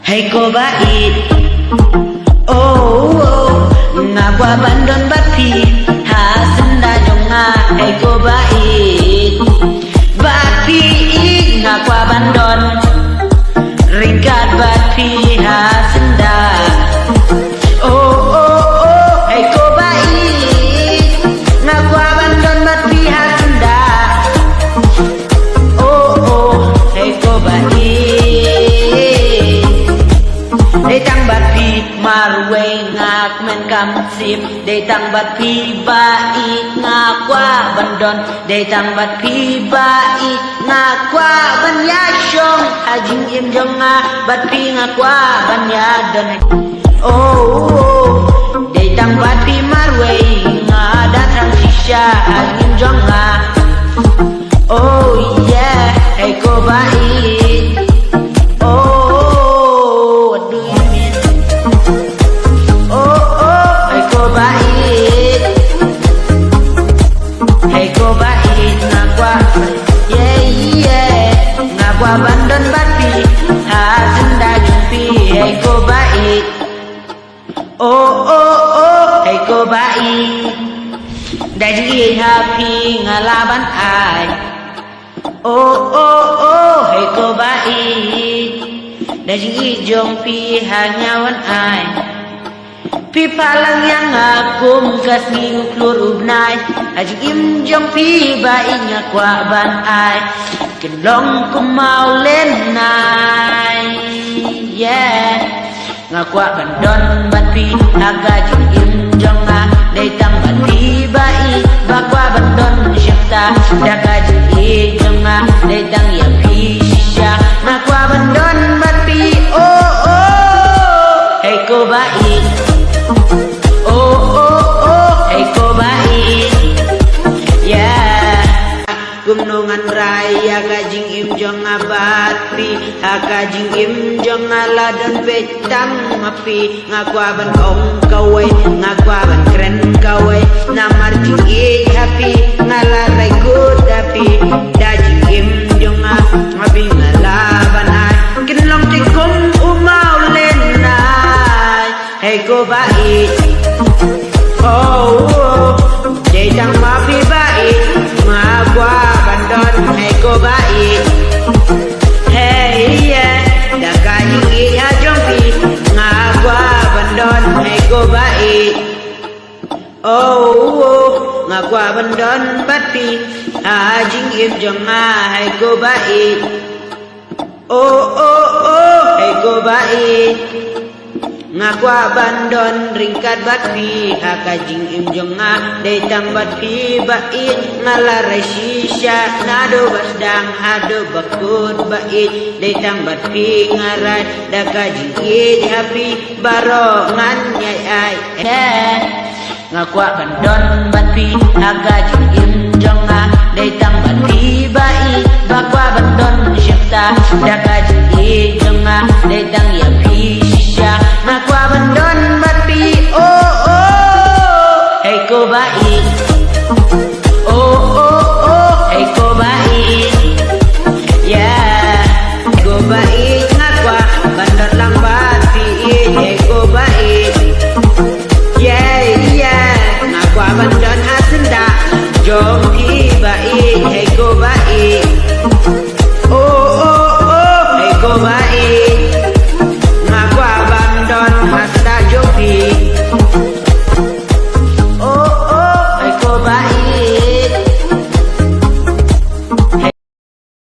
Hay cô bait oh nga qua bandon bapi hasenda jonga hay cô bait bapi nga qua bandon ringkat bapi hasenda oh hay cô bait nga qua bandon bapi hasenda oh hay cô bait để tăng bát phi marwe ngạc men kam sim để tăng bát phi ba i ngạc qua bandon để tăng bát phi ba i ngạc qua ban ya shong hajing im jong nga bát phi ngạc qua ban ya don oh để tăng bát phi marwe ngạc datang shisha hajing jong nga oh yeah hey ko bait bandon bapi hasenda jumpi hey ko bait oh hey ko bait daji happy ngalaban ai oh hey ko bait daji jumpi hanyawan ai pipalang yang akum kasih uklur ubnai haji im jumpi baitnya kwa ban ai Long cũng mau lên này yeah nga qua ban don ban pi aga jim jong nga để tăng ban pi bai và qua ban don shifta daga jim jong nga để tăng ya pi shisha nga qua ban don ban pi oh hey cô bai oh hey cô bai yeah Gunungan raya kajing im jong abati kajing im jong aladon petang api ngakwa ban ong kawai ngakwa ban keren kawai namar jing i happy ngalarai good happy dajing im jong api ngalaban ai kinlong tikum umau len nai hey ko bait oh để tăng mapi bait ngakwa bandon hay cô bait hey yeah đã cả những ý ha trong phi ngà qua bandon hay cô bait oh ngà qua bandon bắt phi ha chính im trong nga hay cô bait oh hay cô bait nga qua bandon ringkat bat pi hakajing im jong nga để tăng bat pi bait ngalarai shisha nado basdang hado bakut bait để tăng bat pi ngarai dakajing i happy baro ngan nyai ai nga qua bandon bat pi hakajing im jong nga để tăng bat pi bait và qua bandon shifta dakajing i jong nga để tăng ya pi nga qua bandon bapi oh hey cô bait oh hey cô bait yeah cô bait nga qua bandon lang bapi hey cô bait yeah nga qua bandon hasenda jom hi bait hey